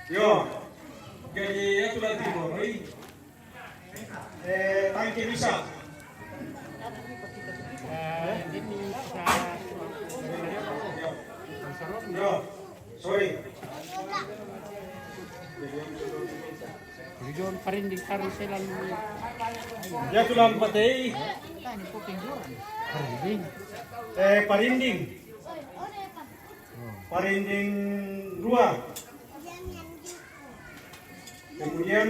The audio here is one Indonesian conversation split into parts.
Yo, jadi itu dari timur. Tangki bisa. Yo, sorry. Region parinding karuselan. Ya tulang patay. Parinding. Parinding. Parinding 2. Kemudian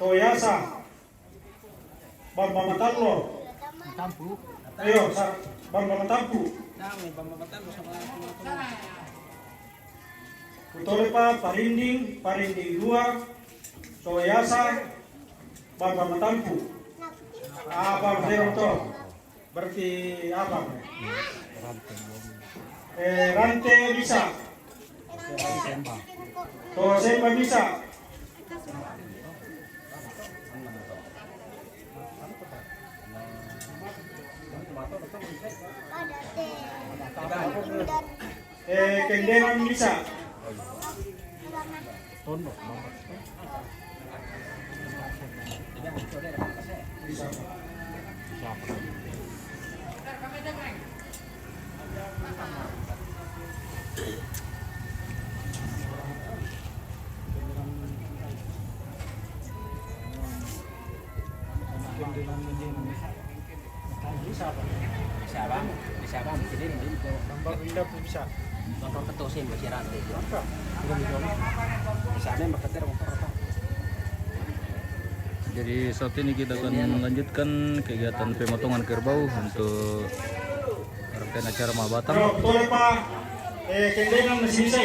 Toyasa. Bamba Matamlo. Tampu. Ayo, Bamba Matampu. Kutolepa Parinding, Parinding 2. Toyasa. Bamba Matampu. Apa berarti berarti apa? Rante bisa. Semba bisa. Kendenan bisa. Bisa. Bisa bang, jadi Tambah pindah pun bisa. nonton ketusin masih rantai itu. Bisa nih maketer motor apa? Jadi saat ini kita akan melanjutkan kegiatan pemotongan kerbau untuk rangkaian acara Batang. Betul Pak. Kendenan masih bisa.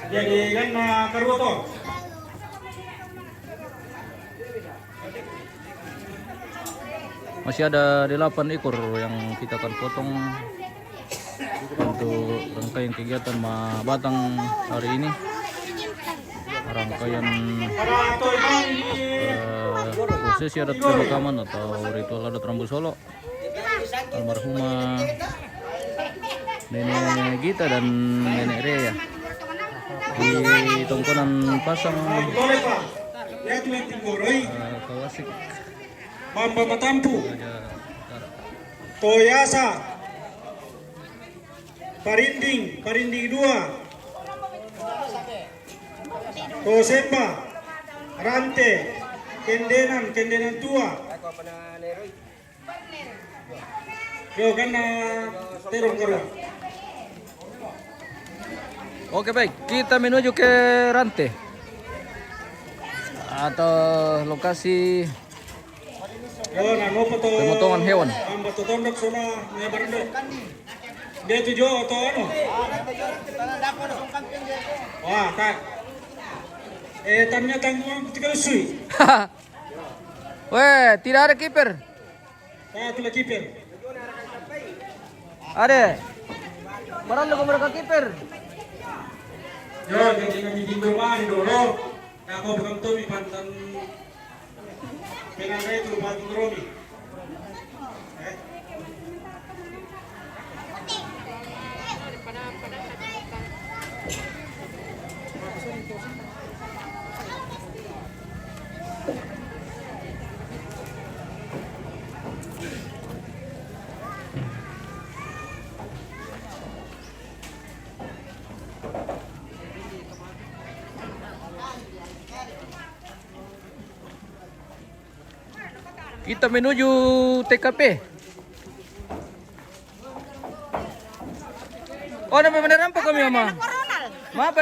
Jadi kan kerbau toh. Masih ada 8 ekor yang kita akan potong untuk rangkaian kegiatan Batang hari ini. Rangkaian prosesi adat pemakaman atau ritual adat Rambu Solo almarhumah Nenek Gita dan Nenek Reya di Tongkonan Pasang, Kawasik. Bamba Matampu. Toyasa. Parinding 2. Tosemba. Rante. Kendenan 2. Yo kan terong kerja. Oke baik, kita menuju ke Rante atau lokasi Yo nano poto. pemotongan hewan. Amba to tondok sono ngebarndo. Dia tujuh to ano. Wah, Kak. Tannya tanggung 3 sui. Weh, tidak ada kiper. Itu lagi kiper. Ada. Barang lu mereka kiper. Yo, jadi kami di rumah dulu. Aku bukan tuh di pantan. Pengen itu pantan Romi. Kita menuju TKP. Oh, ada beneran apa kami mama? Apa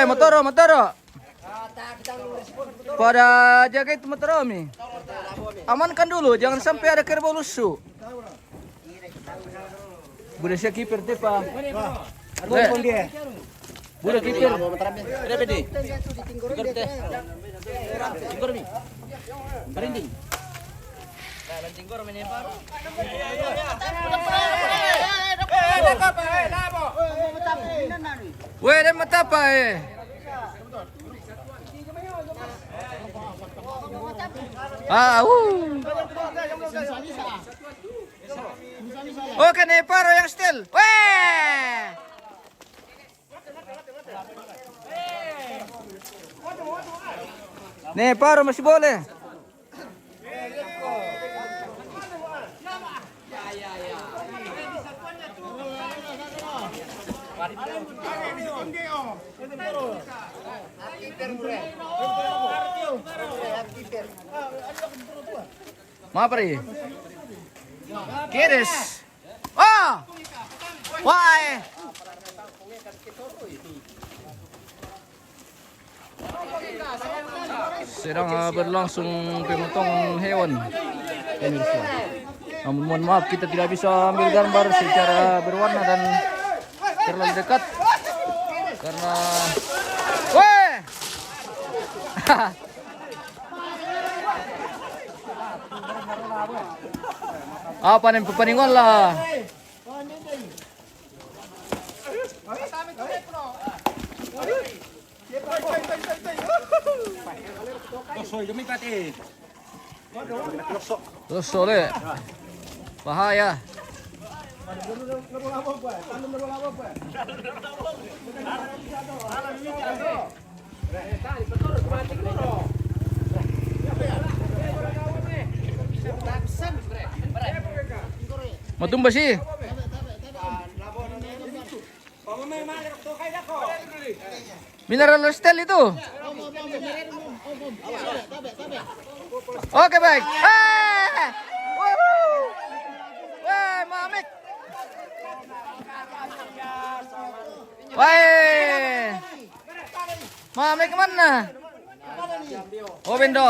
motor. Pada jaga itu motor kami. Amankan dulu, jangan sampai ada kerbau lusuh. Boleh siya kiper teh pa. Boleh dia. Boleh kiper. Ada pedi. Kiper teh. Tinggur mi. Parinding. Nah, tinggur menyebar. Weh, dia mata apa Oke nih paro yang still. Weh. Nih paro masih boleh. Maaf ri. Kiris. Oh. Why? Sedang berlangsung pemotongan hewan. Pemirsa. Mohon maaf kita tidak bisa ambil gambar secara berwarna dan terlalu dekat karena weh. Apa nih pepaningon lah. Terus soleh. Bahaya. Matumba sih. Mineral stel itu. Oke baik. Wah, Mamik. Wah. Mamik kemana? Oh, Bendo.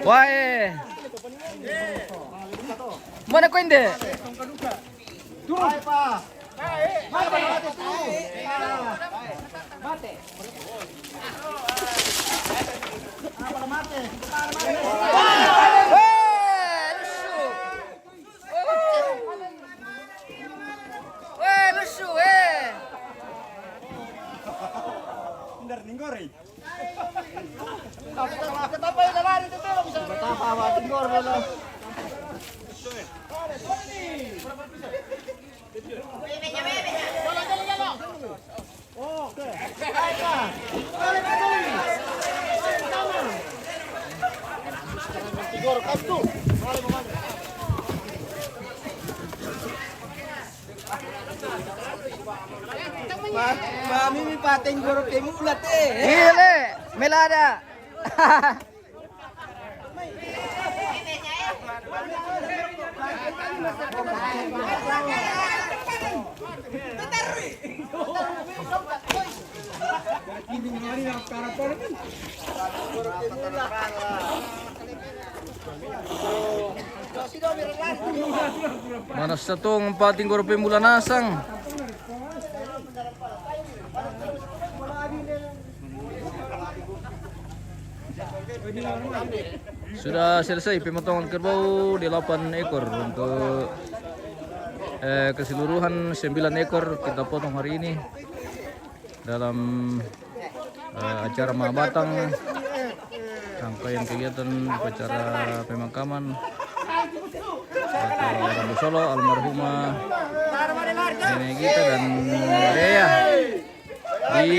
Wah. Mana kau ini? Mami pating guru timulat eh. Gile, melada. Mana satong pating guru pemulan asang. Sudah selesai pemotongan kerbau di 8 ekor untuk keseluruhan 9 ekor kita potong hari ini dalam acara Batang, rangkaian kegiatan upacara pemakaman atau Rambu Solo almarhumah Gita dan Reya di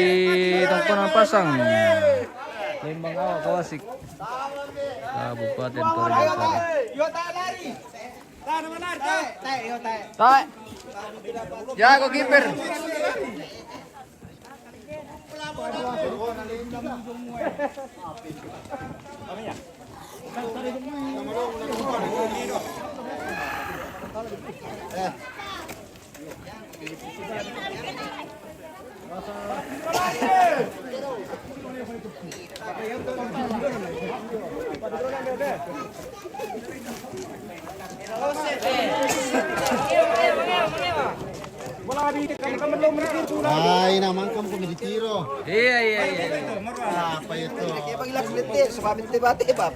Tongkonan Pasang, Lembang Kawasik, Kabupaten Toraja. Jago kiper. Ay, naman kamu kung ditiro. Iya. Apa itu? Kaya pag ilang litir, sumabit debate ba?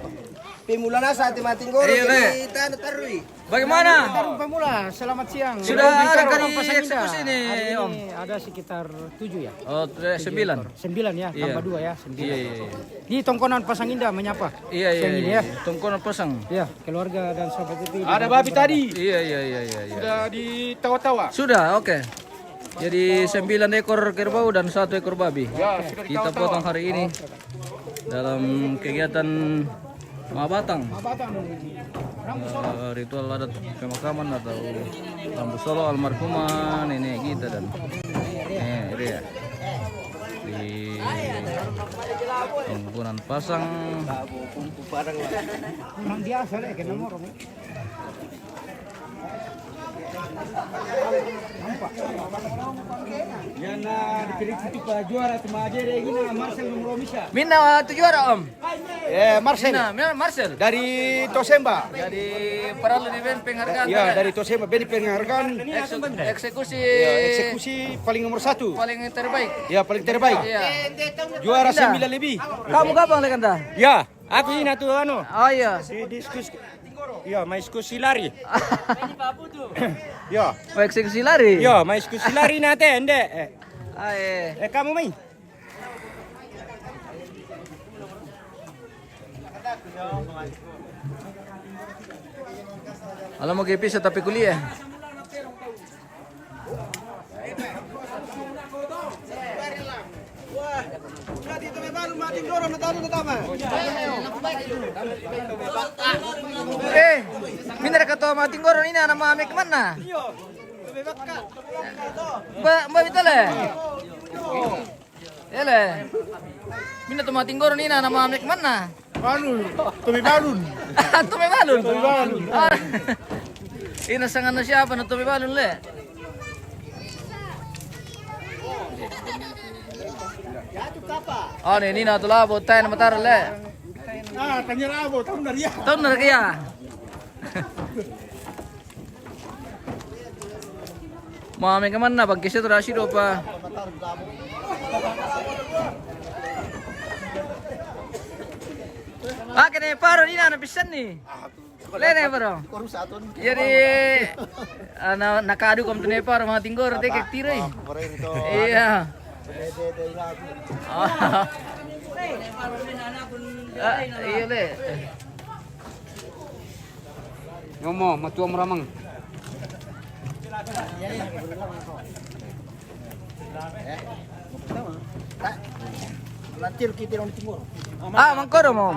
Pemula na sa ating mating goro. Iya, Le. Kita natarui. Bagaimana? Tarung pemula, selamat siang. Sudah Di ada Tarung kali Pasang Indah. eksekusi nih, Hari ini Om? ada sekitar 7 ya. Oh, 9. 9 ya, Iya. tambah 2 ya, 9. Iya, iya, iya. Di Tongkonan Pasang Indah menyapa. Iya, iya, Siang ini iya. ya. Tongkonan Pasang. Ya, keluarga dan sahabat itu. Ada babi tadi. Iya, iya, iya, iya. Iya. Sudah ditawa-tawa. Sudah, oke. Jadi 9 ekor kerbau dan 1 ekor babi. Ya, sudah Kita ditawa-tawa. potong hari ini dalam kegiatan Batang. Batang. Ritual adat pemakaman atau Rambu Solo almarhumah nenek Gita dan Reya di Tongkonan Pasang. Orang biasa deh, ke nomor. Yan na dikritik pa juara tumaje deh gini Marcel Nomromisa. Mina tu juara Om. Marcel Mina Marcel. dari Tosemba. Jadi perlu diben penghargaan. Ya, dari Tosemba beni penghargaan. Eksekusi. Ya, eksekusi paling nomor 1. Paling terbaik. Ya, paling terbaik. Iya. Juara 9 lebih. Kamu kapan lekanda? Ya, aku ini tuh anu. Oh iya. Di diskus. Ya, mai diskusi lari. Ya, Oh, eksekusi lari. ya, mai diskusi lari nanti, ende. Aye. Kamu mai? Alam mau GP tapi kuliah. Minta kata mating goron ini anak mami kemana? Mbak itu le. Ele. Minta tuh mating goron ini anak mami kemana? Balun, tumi balun. Tumi balun. Tumi balun. Ini sangan na siapa na tumi balun le? Oh ini na tuh labo tayo na matar le. Ah, tanya labo, tahun dari ya. Tahun na kaya. Mami ka man na pagkisya to Rashid pa. Ah, kene paro ni na napisan ni. Lene paro. Jadi nakadu kom tune paro mga tinggor te kek tiroy. Iya. Iya le. Ngomo, matua meramang. Natir kita orang timur. Ah, mangkoro mo.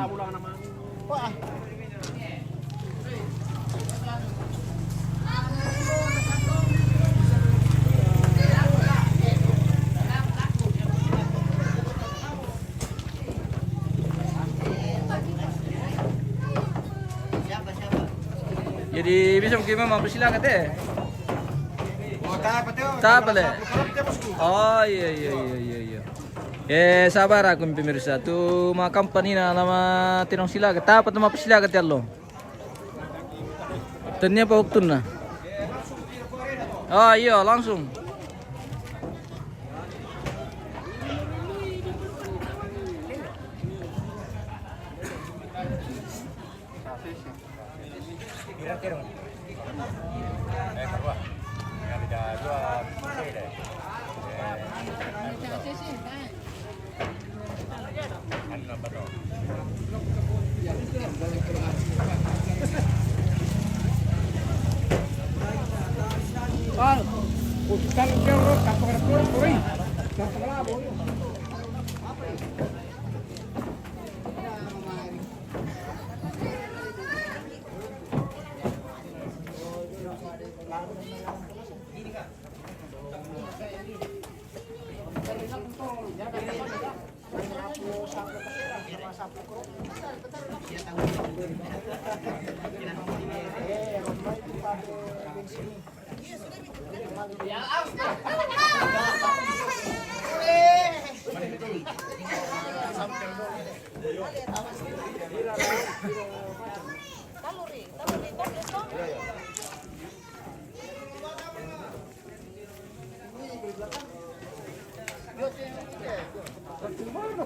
Jadi bisa mungkin mampu silakan deh. Tak boleh. Oh iya iya iya iya iya. Sabar aku pemirsa tu makam panina nama tinong sila kata apa nama sila kata lo. Ternyata waktu na. Oh iya langsung.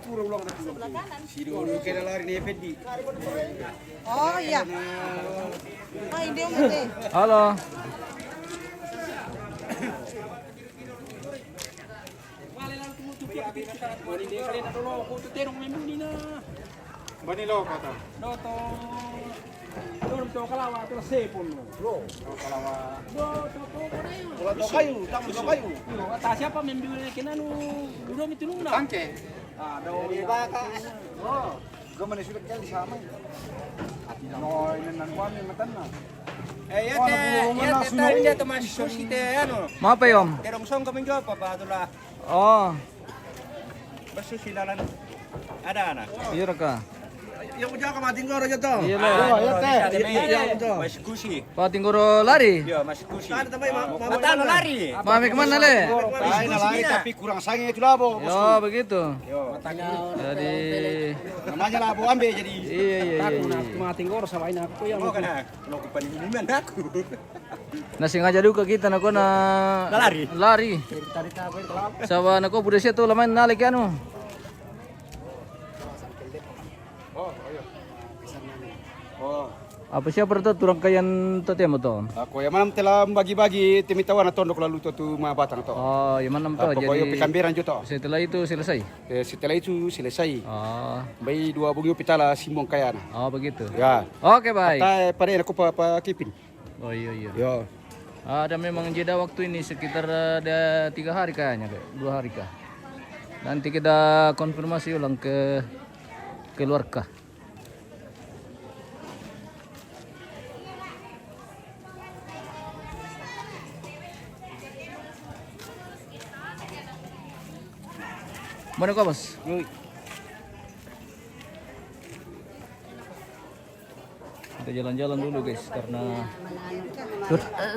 Sebelah kanan. Si Dodo kena lari nih Fendi. Oh iya. Oh ini dia mati. Halo. Banilo kata. Dorm to kalawa to sepon lo. Kalawa. To kayu, tamu to kayu. Ta siapa membeli kinanu udah mituluna. Tangke. Ah, do Baka. Oh, gimana sudah kali sama. No, ini nan kami matan na. Ya tadi dia teman kita anu. Mau apa Om? Terong song kami jawab apa itulah. Oh, Basu silalan. Ada anak. iya ka. Yang udah kamatin ko aja to. Iya lah. Masih kusi. Pak Tinggoro lari. Iya, masih kusi. Ada tambah mata lari. Mami kemana le? Lain lari tapi kurang sange itu labo. Yo begitu. Yo, Jadi Namanya labo ambe jadi. iya. Mating gor sa wain ako yang. mau kana lo kepanjungan aku. na sengaja duka kita na ko na Lari. Lari. Sawa na ko budesya to laman nalik ano. Oh. Apa siapa itu turang kayan to temo to? Ako ya manam telah bagi-bagi timitawan na tondok lalu tu ma batang to. Oh, yang mana to? Pokoknya pikamberan juto. Setelah itu selesai. Setelah itu selesai. Oh, Bayi dua bungyo pitala simong kayana. oh begitu. Ya. Oke baik. Tai pada aku pa kipin. Oh iya. Yo. Ada memang jeda waktu ini sekitar ada 3 hari kayaknya, 2 hari kah. Nanti kita konfirmasi ulang ke keluarga. Mana kau bos? Kita jalan-jalan dulu guys karena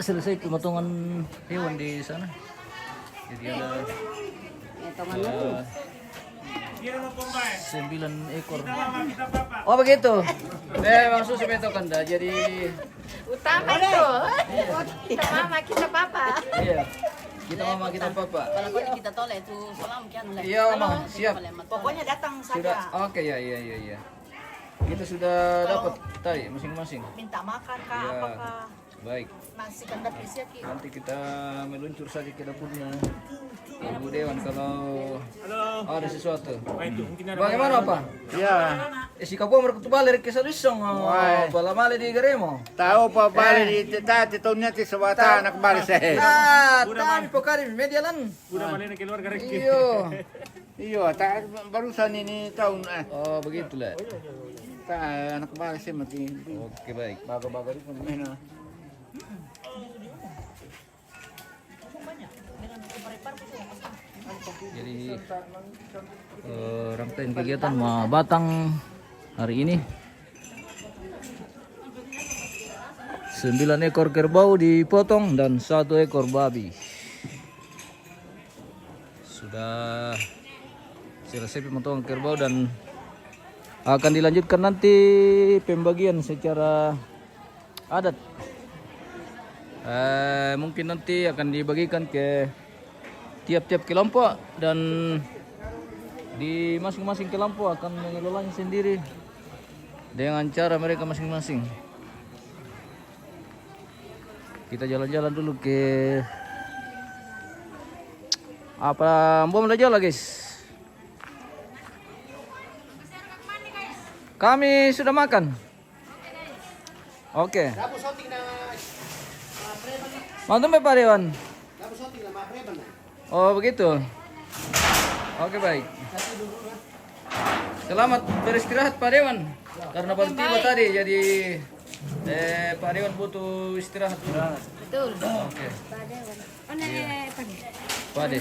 selesai pemotongan hewan di sana. Jadi ada 9 ekor. Oh begitu. Langsung sebeto kanda. Jadi Utama itu. Kita mama, kita papa. iya. Kita mama kita papa. Kalau boleh kita toleh itu salam kian mulai. Iya mama, siap. Pokoknya datang Sudah. saja. Oke ya. Kita sudah dapat tadi masing-masing. Minta makan kah, Iya. apakah Baik. nasi kandar isi ki. Nanti kita meluncur saja ke dapurnya Ibu Dewan kalau ada sesuatu. Bagaimana apa? Ya, Si kapo merkutu balik ke salisong. Pala mali di garemo. tahu pa bali di tati tahunnya ti sabata anak bali saya. Ah, tapi pokari medialan. Udah balik ke keluarga Rek. Iyo. Iya, tak barusan ini tahun Oh, begitulah. tak anak bali saya mati. Oke, baik. Baga-baga itu mana? Jadi rangkaian kegiatan Batang hari ini 9 ekor kerbau dipotong dan 1 ekor babi. Sudah selesai pemotongan kerbau dan akan dilanjutkan nanti pembagian secara adat. Mungkin nanti akan dibagikan ke tiap-tiap kelompok dan di masing-masing kelompok akan mengelolanya sendiri dengan cara mereka masing-masing. Kita jalan-jalan dulu ke apa? Bom aja lah guys. Kami sudah makan. Oke. Mantap Pak Dewan. Oh begitu. Oke baik. Selamat beristirahat Pak Dewan. Karena baru tiba tadi jadi Pak Dewan butuh istirahat dulu. Betul. Oke. Pak De.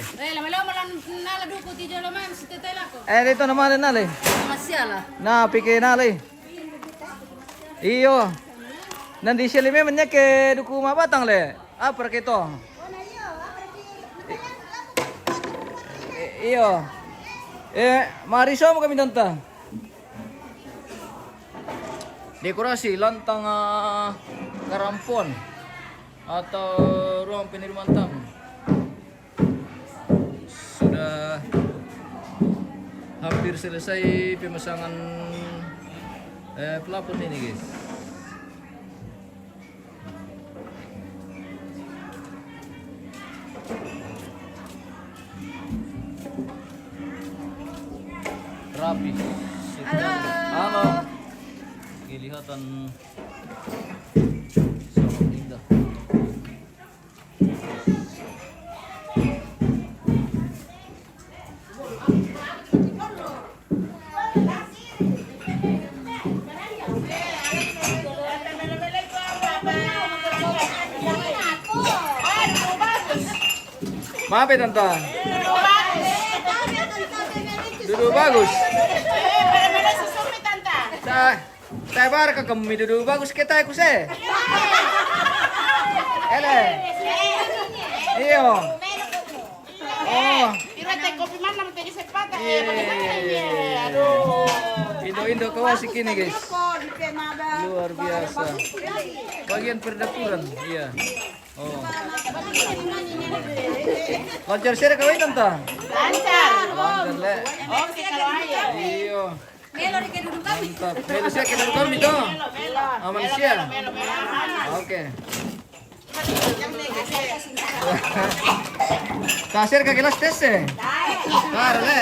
Dito naman nale. Masyala. Na pike nale. Iyo. Nandi siya lime manya ke duku Batang le. Apa kito? Iyo. Mariso mo kami danta. Dekorasi lantang karampon atau ruang penerimaan tamu. Sudah hampir selesai pemasangan pelapon ini guys. Rapi. Halo. Kelihatan sangat indah. Maaf ya tante. Duduk bagus. Saya bar ke kami duduk bagus kita aku se. Ele. Iyo. Oh. Indo Kawasik ini guys. Luar biasa. Bagian perdapuran, iya. Oh. Lancar sih kawin tante. Lancar. Lancar le. Oke kalau ayah. Iyo. Melo di keduduk kami. Mantap. Melo siya kita kami to. Aman siya. Oke. Kasir ka kelas tes eh. Karle.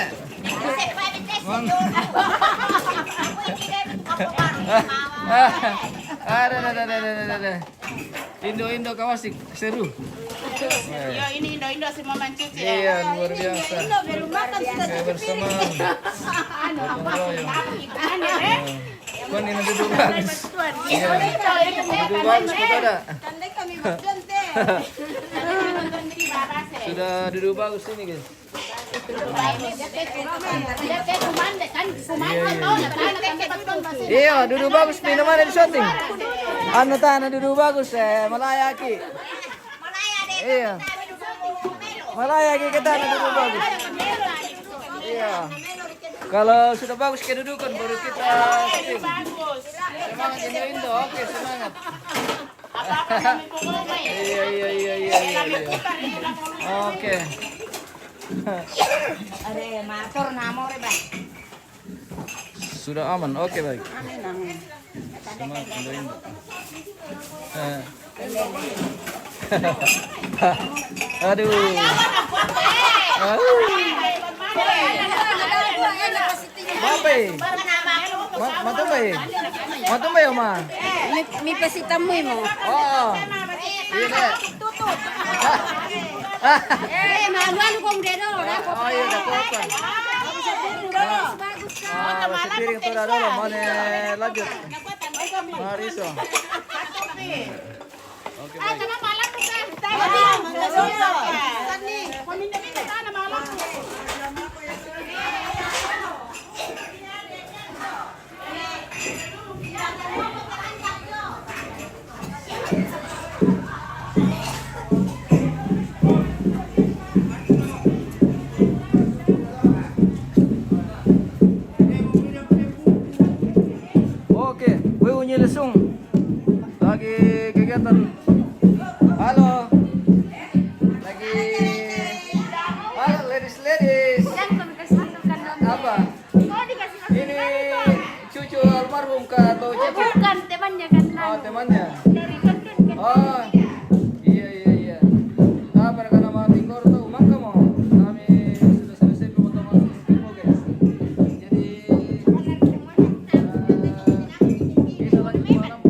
Ada. Indo Kawasik seru. Yo ini Indo semua mancuci ya. Iya, luar biasa. Kayak bersama. Kon ini duduk bagus. Iya. Duduk bagus kepada. Sudah duduk bagus ini guys. Iya, duduk bagus minuman di shooting. Anu tanah duduk bagus melayaki. Iya. Melayaki kita duduk bagus. Iya. Kalau sudah bagus kedudukan baru kita shooting. Semangat Indo. Oke, semangat. Iya. Oke. Are motor namo re bang. Sudah aman. Oke, baik. Semangat Indo. Aduh. Bapak. Matumba ya, Ma? Mi pesita mo mo. Oh. Iya, deh. Malu kong deno. Oh, iya, udah kelihatan. Masih piring itu udah dulu, mau lanjut. Mariso. Oke, baik. Oke, gue unyi lesung. Lagi kegiatan. Halo. Lagi. Halo, ladies. Apa? Ini cucu almarhum kah atau cucu? Bukan temannya kan. Oh, temannya. Dari London kan. Oh. Iya. Nah, pada nama Tingkor tuh umang kamu. Kami sudah selesai pemotongan info, guys. Jadi kita lanjut malam.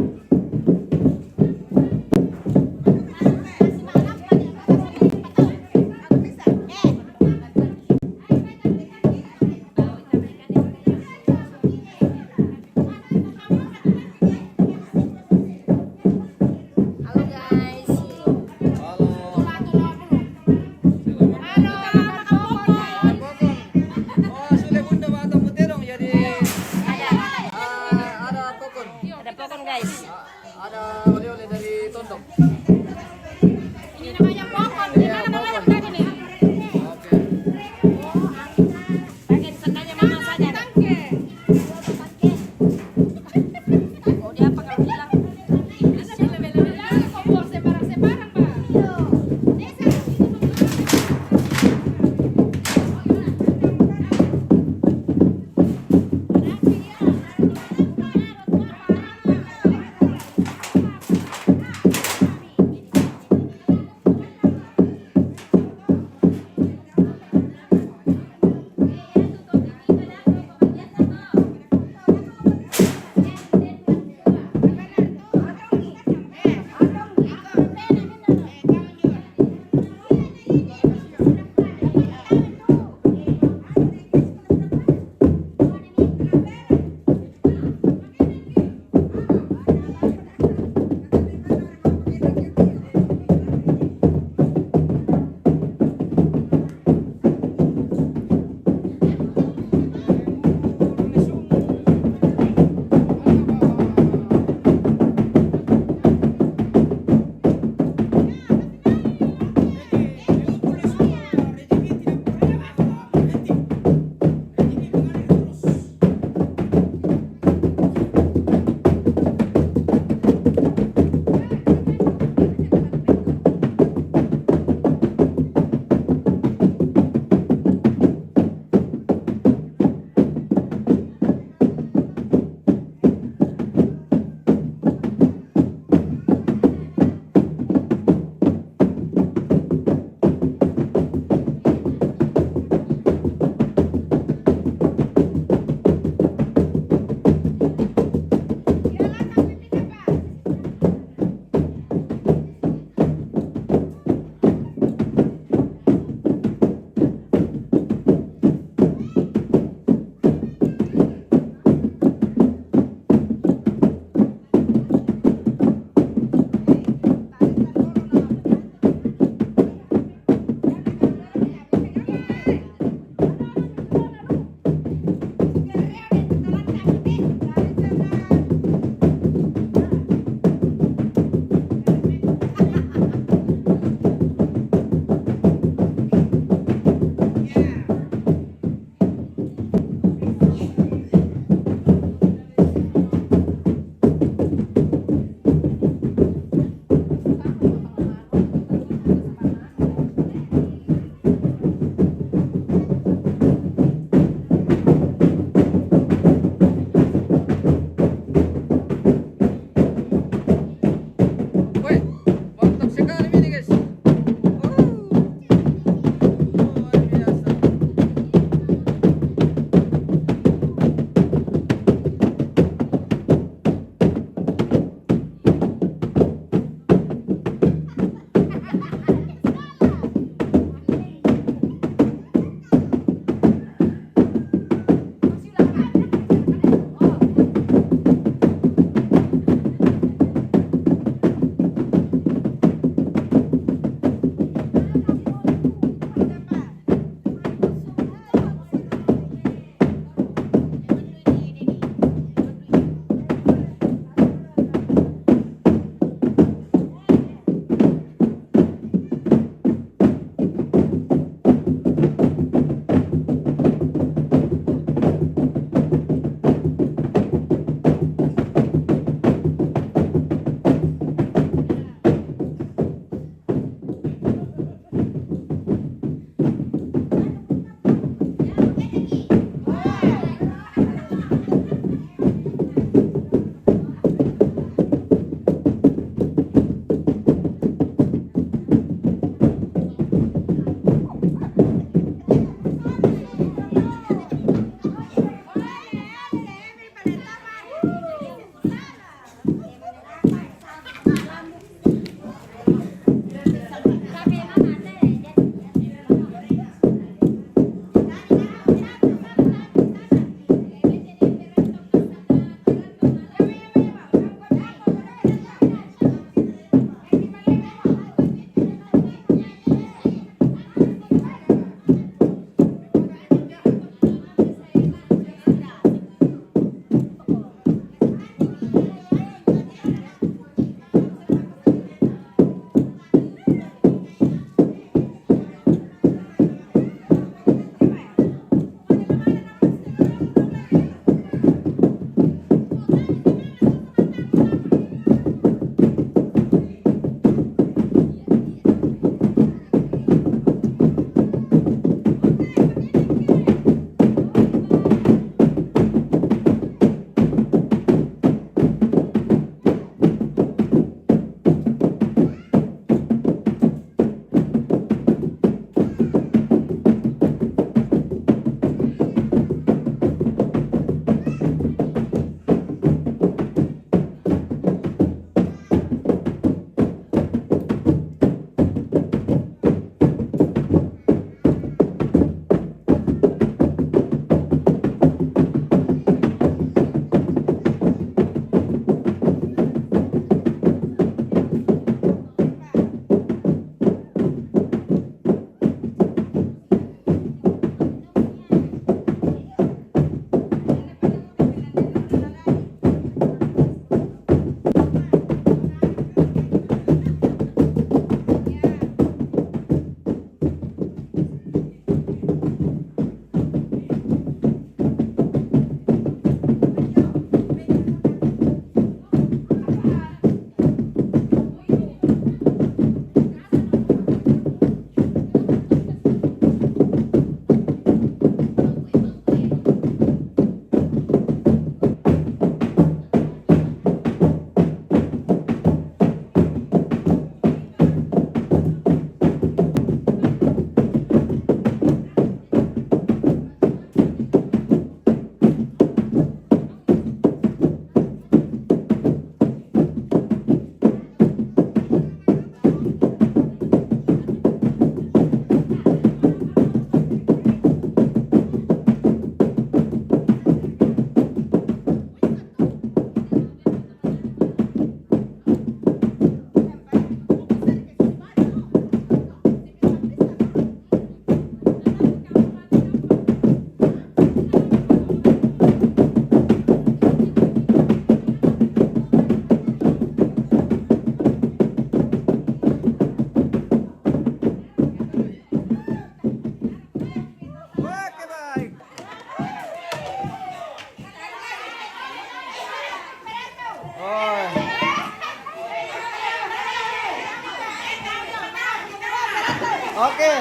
Oke.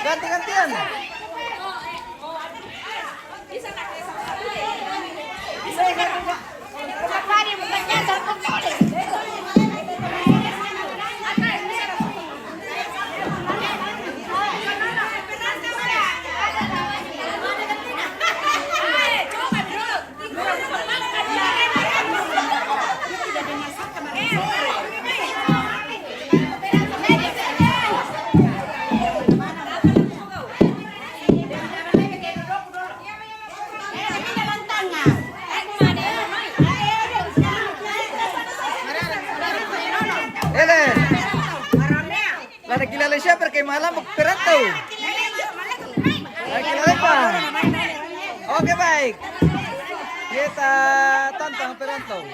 Ganti-gantian. Ada kilala siapa kay malam magperantau. Ay kilala pa. Oke baik. Kita tantang perantau.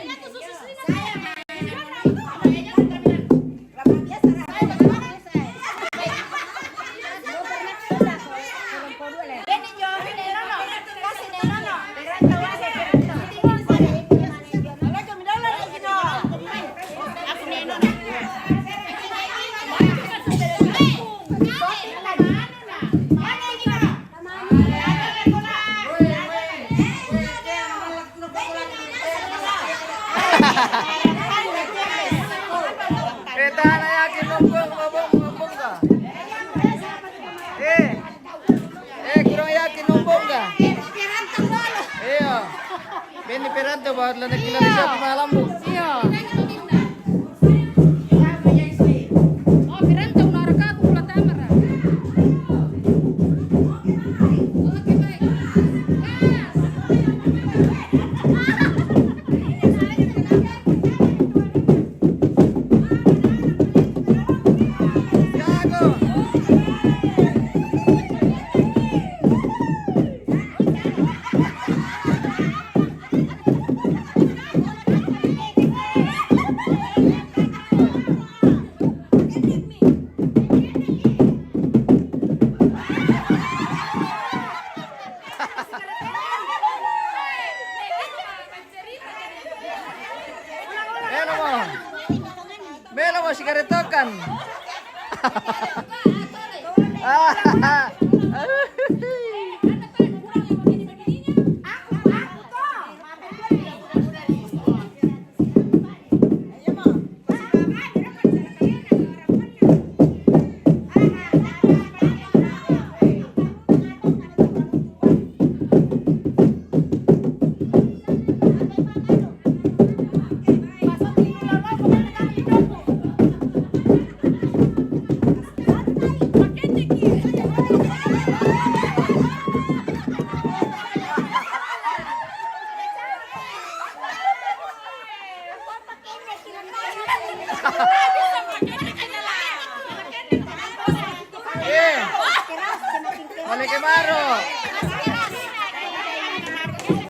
Kita na yakin numbong ka. Kurang yakin numbong ka. Iya. Beni peranto bahwa lang nakilala siya malam mo. Iya. Oh, peranto naraka ako pula tamara. Oke, baik. Belo mo sigaretokan. Oleh Kemaro.